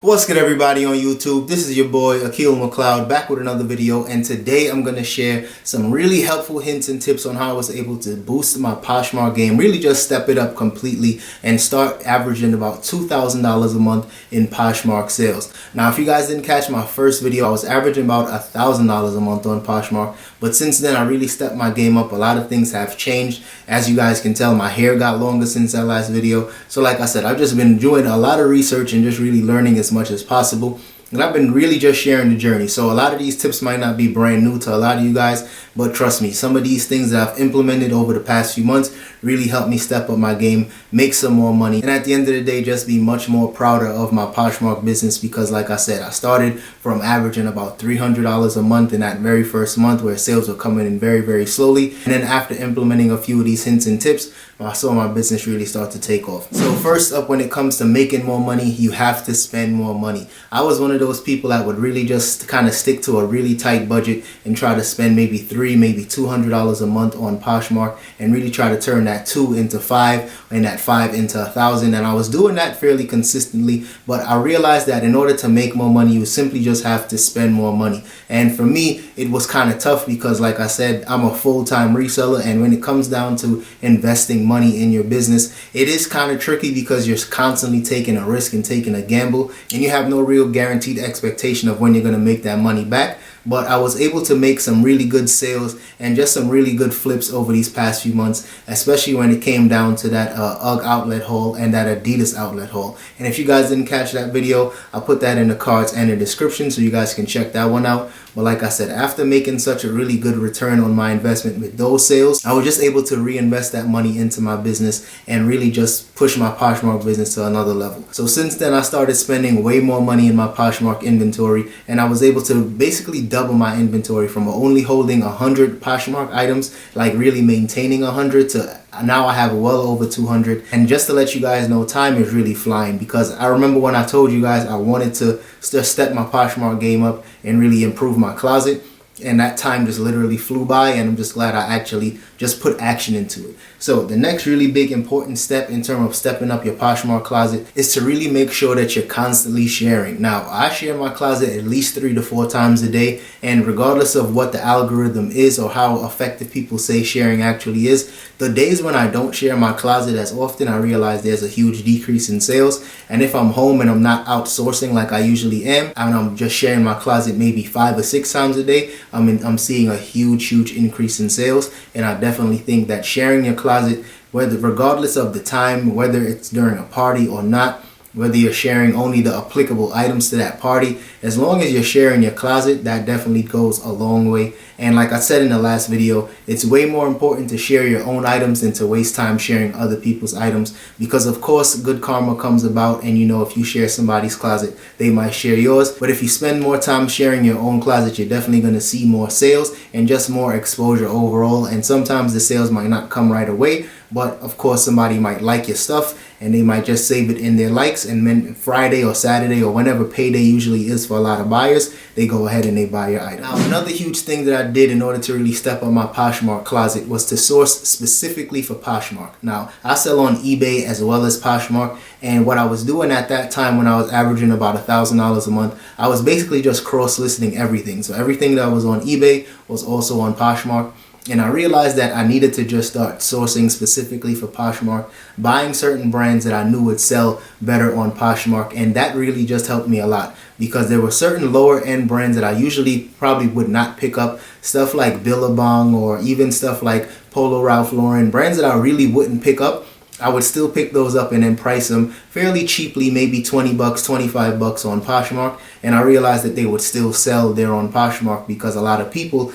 What's good, everybody on YouTube? This is your boy Akil McLeod back with another video, and today I'm going to share some really helpful hints and tips on how I was able to boost my Poshmark game, really just step it up completely and start averaging about $2,000 a month in Poshmark sales. Now, if you guys didn't catch my first video, I was averaging about $1,000 a month on Poshmark, but since then I really stepped my game up. A lot of things have changed. As you guys can tell, my hair got longer since that last video. So like I said, I've just been doing a lot of research and just really learning as much as possible. And I've been really just sharing the journey. So a lot of these tips might not be brand new to a lot of you guys, but trust me, some of these things that I've implemented over the past few months really helped me step up my game, make some more money, and at the end of the day, just be much more prouder of my Poshmark business, because like I said, I started from averaging about $300 a month in that very first month where sales were coming in very, very slowly. And then after implementing a few of these hints and tips, I saw my business really start to take off. So first up, when it comes to making more money, you have to spend more money. I was one of those people that would really just kind of stick to a really tight budget and try to spend maybe maybe $200 a month on Poshmark, and really try to turn that 2 into 5 and that 5 into 1,000. And I was doing that fairly consistently, but I realized that in order to make more money, you simply just have to spend more money. And for me, it was kind of tough because, like I said, I'm a full-time reseller, and when it comes down to investing money in your business, it is kind of tricky because you're constantly taking a risk and taking a gamble, and you have no real guaranteed expectation of when you're going to make that money back. But I was able to make some really good sales and just some really good flips over these past few months, especially when it came down to that UGG outlet haul and that Adidas outlet haul. And if you guys didn't catch that video, I'll put that in the cards and the description so you guys can check that one out. But like I said, after making such a really good return on my investment with those sales, I was just able to reinvest that money into my business and really just push my Poshmark business to another level. So since then, I started spending way more money in my Poshmark inventory, and I was able to basically double my inventory from only holding 100 Poshmark items, like really maintaining 100, to now I have well over 200. And just to let you guys know, time is really flying, because I remember when I told you guys I wanted to just step my Poshmark game up and really improve my closet, and that time just literally flew by, and I'm just glad I actually just put action into it. So the next really big important step in terms of stepping up your Poshmark closet is to really make sure that you're constantly sharing. Now, I share my closet at least 3 to 4 times a day, and regardless of what the algorithm is or how effective people say sharing actually is, the days when I don't share my closet as often, I realize there's a huge decrease in sales. And if I'm home and I'm not outsourcing like I usually am, and I'm just sharing my closet maybe 5 or 6 times a day, I'm seeing a huge increase in sales. And I definitely think that sharing your closet, regardless of the time, whether it's during a party or not, whether you're sharing only the applicable items to that party, as long as you're sharing your closet, that definitely goes a long way. And like I said in the last video, it's way more important to share your own items than to waste time sharing other people's items, because of course good karma comes about, and you know, if you share somebody's closet, they might share yours. But if you spend more time sharing your own closet, you're definitely going to see more sales and just more exposure overall. And sometimes the sales might not come right away, but of course somebody might like your stuff and they might just save it in their likes, and then Friday or Saturday or whenever payday usually is for a lot of buyers, they go ahead and they buy your item. Now, another huge thing that I did in order to really step up my Poshmark closet was to source specifically for Poshmark. Now, I sell on eBay as well as Poshmark, and what I was doing at that time when I was averaging about $1,000 a month, I was basically just cross-listing everything. So everything that was on eBay was also on Poshmark. And I realized that I needed to just start sourcing specifically for Poshmark, buying certain brands that I knew would sell better on Poshmark. And that really just helped me a lot, because there were certain lower end brands that I usually probably would not pick up, stuff like Billabong or even stuff like Polo Ralph Lauren, brands that I really wouldn't pick up. I would still pick those up and then price them fairly cheaply, maybe 20 bucks, 25 bucks on Poshmark. And I realized that they would still sell there on Poshmark, because a lot of people,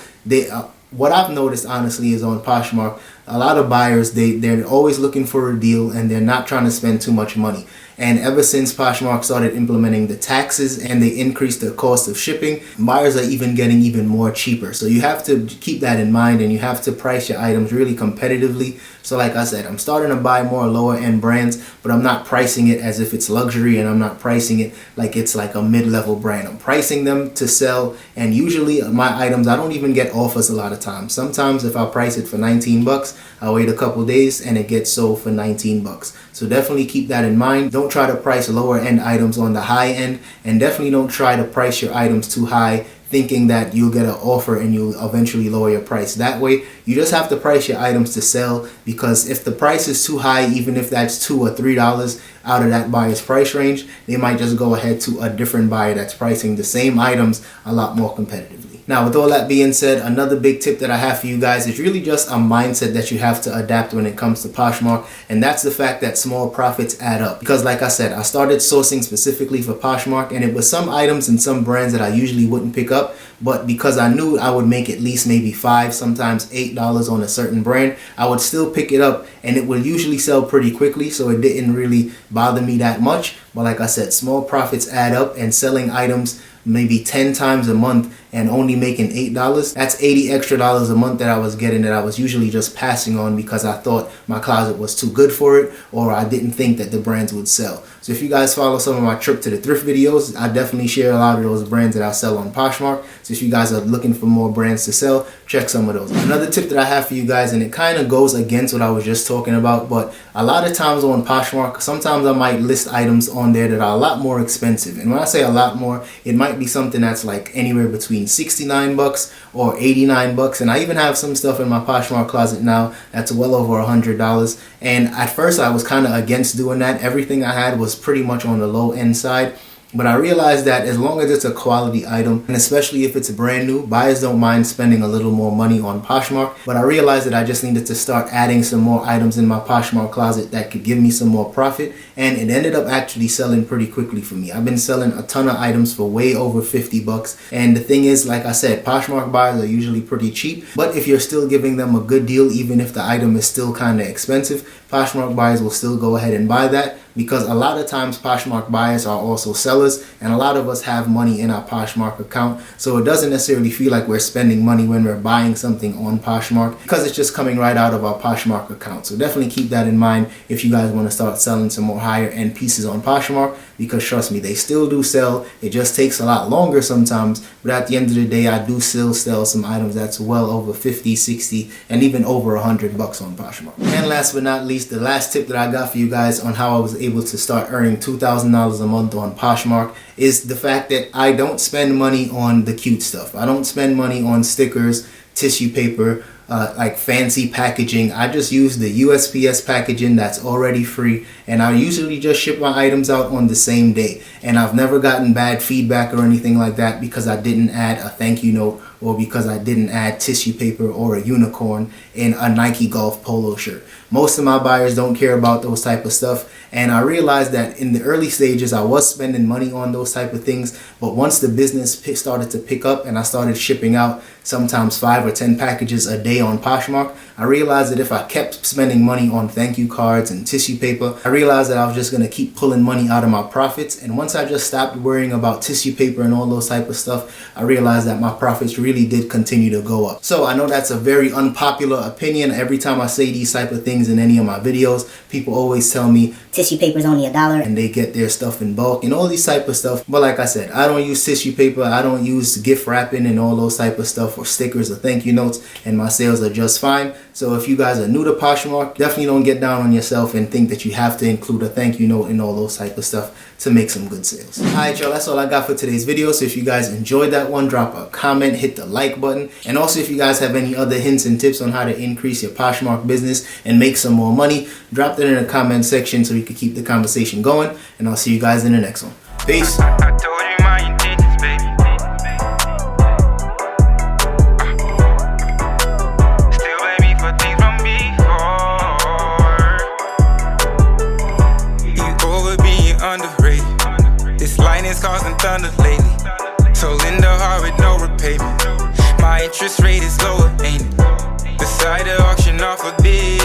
what I've noticed honestly is on Poshmark, a lot of buyers, they're always looking for a deal, and they're not trying to spend too much money. And ever since Poshmark started implementing the taxes and they increased the cost of shipping, buyers are even getting even more cheaper. So you have to keep that in mind, and you have to price your items really competitively. So like I said, I'm starting to buy more lower end brands, but I'm not pricing it as if it's luxury, and I'm not pricing it like it's like a mid-level brand. I'm pricing them to sell, and usually my items, I don't even get offers a lot of times. Sometimes if I price it for 19 bucks, bucks. I wait a couple days and it gets sold for 19 bucks. So definitely keep that in mind. Don't try to price lower end items on the high end, and definitely don't try to price your items too high thinking that you'll get an offer and you'll eventually lower your price that way. You just have to price your items to sell, because if the price is too high, even if that's $2 or $3 out of that buyer's price range, they might just go ahead to a different buyer that's pricing the same items a lot more competitively. Now, with all that being said, another big tip that I have for you guys is really just a mindset that you have to adapt when it comes to Poshmark, and that's the fact that small profits add up. Because like I said, I started sourcing specifically for Poshmark, and it was some items and some brands that I usually wouldn't pick up, but because I knew I would make at least maybe $5, sometimes $8 on a certain brand, I would still pick it up, and it would usually sell pretty quickly, so it didn't really bother me that much. But like I said, small profits add up, and selling items maybe 10 times a month and only making $8, that's $80 extra a month that I was getting, that I was usually just passing on because I thought my closet was too good for it, or I didn't think that the brands would sell. So if you guys follow some of my trip to the thrift videos, I definitely share a lot of those brands that I sell on Poshmark. So if you guys are looking for more brands to sell, check some of those. Another tip that I have for you guys, and it kind of goes against what I was just talking about, but a lot of times on Poshmark, sometimes I might list items on there that are a lot more expensive. And when I say a lot more, it might be something that's like anywhere between 69 bucks or 89 bucks. And I even have some stuff in my Poshmark closet now that's well over $100. And at first I was kind of against doing that. Everything I had was pretty much on the low end side. But I realized that as long as it's a quality item, and especially if it's brand new, buyers don't mind spending a little more money on Poshmark. But I realized that I just needed to start adding some more items in my Poshmark closet that could give me some more profit. And it ended up actually selling pretty quickly for me. I've been selling a ton of items for way over 50 bucks. And the thing is, like I said, Poshmark buyers are usually pretty cheap. But if you're still giving them a good deal, even if the item is still kind of expensive, Poshmark buyers will still go ahead and buy that, because a lot of times Poshmark buyers are also sellers, and a lot of us have money in our Poshmark account, so it doesn't necessarily feel like we're spending money when we're buying something on Poshmark, because it's just coming right out of our Poshmark account. So definitely keep that in mind if you guys want to start selling some more higher end pieces on Poshmark, because trust me, they still do sell. It just takes a lot longer sometimes, but at the end of the day, I do still sell some items that's well over 50, 60, and even over 100 bucks on Poshmark. And last but not least, the last tip that I got for you guys on how I was able to start earning $2,000 a month on Poshmark is the fact that I don't spend money on the cute stuff. I don't spend money on stickers, tissue paper, like fancy packaging. I just use the USPS packaging that's already free, and I usually just ship my items out on the same day. And I've never gotten bad feedback or anything like that because I didn't add a thank you note, or because I didn't add tissue paper or a unicorn in a Nike golf polo shirt. Most of my buyers don't care about those type of stuff, and I realized that in the early stages I was spending money on those type of things, but once the business started to pick up and I started shipping out sometimes 5 or 10 packages a day on Poshmark, I realized that if I kept spending money on thank you cards and tissue paper, I realized that I was just going to keep pulling money out of my profits. And once I just stopped worrying about tissue paper and all those type of stuff, I realized that my profits really did continue to go up. So I know that's a very unpopular opinion. Every time I say these type of things in any of my videos, people always tell me tissue paper is only $1 and they get their stuff in bulk and all these type of stuff. But like I said, I don't use tissue paper, I don't use gift wrapping and all those type of stuff, or stickers or thank you notes, and my sales are just fine. So if you guys are new to Poshmark, definitely don't get down on yourself and think that you have to include a thank you note and all those type of stuff to make some good sales. Alright y'all, that's all I got for today's video. So if you guys enjoyed that one, drop a comment, hit the like button, and also if you guys have any other hints and tips on how to increase your Poshmark business and make some more money, drop that in the comment section so we can keep the conversation going, and I'll see you guys in the next one. Peace. This lightning's causing thunder lately. So in the heart with no repayment. My interest rate is lower, ain't it? Decide to auction off a bid.